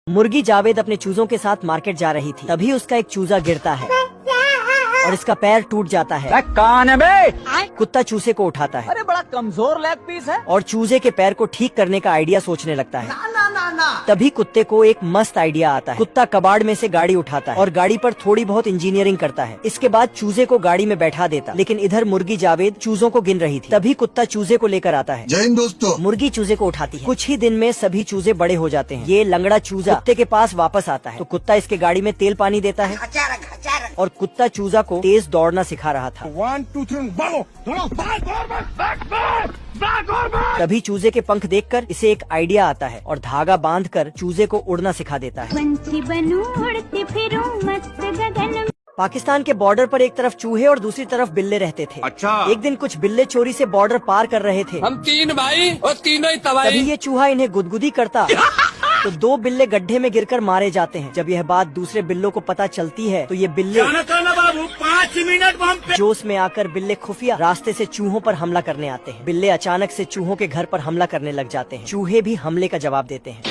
मुर्गी जावेद अपने चूजों के साथ मार्केट जा रही थी, तभी उसका एक चूजा गिरता है और इसका पैर टूट जाता है। कौन है बे? कुत्ता चूजे को उठाता है अरे बड़ा कमजोर लेग पीस है। और चूजे के पैर को ठीक करने का आइडिया सोचने लगता है। तभी कुत्ते को एक मस्त आइडिया आता है। कुत्ता कबाड़ में से गाड़ी उठाता है और गाड़ी पर थोड़ी बहुत इंजीनियरिंग करता है। इसके बाद चूजे को गाड़ी में बैठा देता, लेकिन इधर मुर्गी जावेद चूजों को गिन रही थी। तभी कुत्ता चूजे को लेकर आता है। जय हिंद दोस्तों। मुर्गी चूजे को उठाती है। कुछ ही दिन में सभी चूजे बड़े हो जाते हैं। ये लंगड़ा चूजा कुत्ते के पास वापस आता है तो कुत्ता इसके गाड़ी में तेल पानी देता है और कुत्ता चूजा को तेज दौड़ना सिखा रहा था। 1 2 3 भागो, तभी चूजे के पंख देखकर इसे एक आइडिया आता है और धागा बांधकर चूजे को उड़ना सिखा देता है। पंछी बनूं उड़ती फिरूं मस्त गगन में। पाकिस्तान के बॉर्डर पर एक तरफ चूहे और दूसरी तरफ बिल्ले रहते थे। अच्छा। एक दिन कुछ बिल्ले चोरी से बॉर्डर पार कर रहे थे। हम 3 भाई और तीनों ही तबाही। तभी ये चूहा इन्हें गुदगुदी करता तो 2 बिल्ले गड्ढे में गिरकर मारे जाते हैं। जब यह बात दूसरे बिल्लों को पता चलती है तो ये बिल्ले बाबू 5 मिनट जोश में आकर बिल्ले खुफिया रास्ते से चूहों पर हमला करने आते हैं। बिल्ले अचानक से चूहों के घर पर हमला करने लग जाते हैं। चूहे भी हमले का जवाब देते हैं,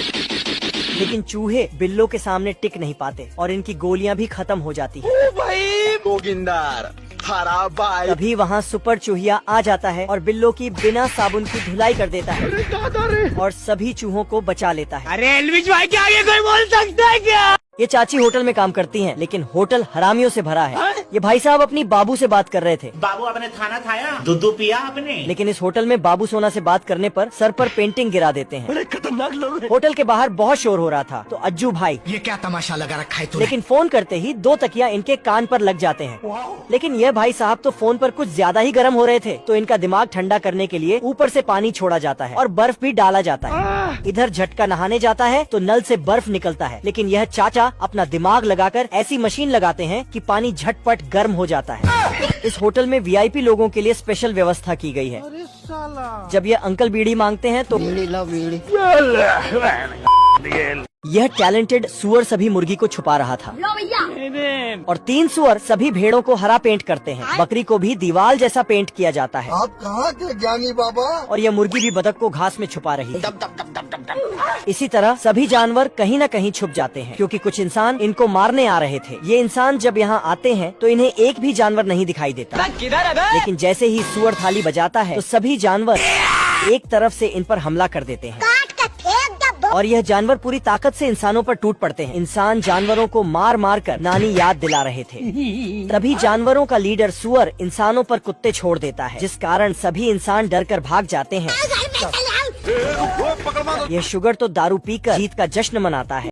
लेकिन चूहे बिल्लों के सामने टिक नहीं पाते और इनकी गोलियां भी खत्म हो जाती हैं। भाई गोगिंदार हरा भाई। तभी वहाँ सुपर चूहिया आ जाता है और बिल्लों की बिना साबुन की धुलाई कर देता है और सभी चूहों को बचा लेता है। अरे एलविश भाई के आगे कोई बोल सकता है क्या? ये चाची होटल में काम करती हैं, लेकिन होटल हरामियों से भरा है। ये भाई साहब अपनी बाबू से बात कर रहे थे। बाबू आपने खाना खाया, दूध पिया आपने? लेकिन इस होटल में बाबू सोना से बात करने पर सर पर पेंटिंग गिरा देते हैं। बड़े खतरनाक लोग हैं। होटल के बाहर बहुत शोर हो रहा था तो अज्जू भाई, ये क्या तमाशा लगा रखा है तूने? लेकिन फोन करते ही 2 तकिया इनके कान पर लग जाते हैं। लेकिन यह भाई साहब तो फोन पर कुछ ज्यादा ही गर्म हो रहे थे तो इनका दिमाग ठंडा करने के लिए ऊपर से पानी छोड़ा जाता है और बर्फ भी डाला जाता है। इधर झटका नहाने जाता है तो नल से बर्फ निकलता है, लेकिन यह चाचा अपना दिमाग लगाकर ऐसी मशीन लगाते हैं कि पानी झटपट गर्म हो जाता है। इस होटल में वीआईपी लोगों के लिए स्पेशल व्यवस्था की गई है। जब ये अंकल बीड़ी मांगते हैं तो यह टैलेंटेड सुअर सभी मुर्गी को छुपा रहा था और 3 सुअर सभी भेड़ों को हरा पेंट करते हैं। बकरी को भी दीवाल जैसा पेंट किया जाता है आप कहाँ के ज्ञानी बाबा? और यह मुर्गी भी बतख को घास में छुपा रही है। इसी तरह सभी जानवर कहीं न कहीं छुप जाते हैं क्योंकि कुछ इंसान इनको मारने आ रहे थे। ये इंसान जब यहाँ आते हैं तो इन्हें एक भी जानवर नहीं दिखाई देता, लेकिन जैसे ही सुअर थाली बजाता है तो सभी जानवर एक तरफ से इन पर हमला कर देते हैं और यह जानवर पूरी ताकत से इंसानों पर टूट पड़ते हैं। इंसान जानवरों को मार मार कर नानी याद दिला रहे थे। तभी जानवरों का लीडर सुअर इंसानों पर कुत्ते छोड़ देता है, जिस कारण सभी इंसान डर कर भाग जाते हैं। यह शुगर तो दारू पीकर जीत का जश्न मनाता है।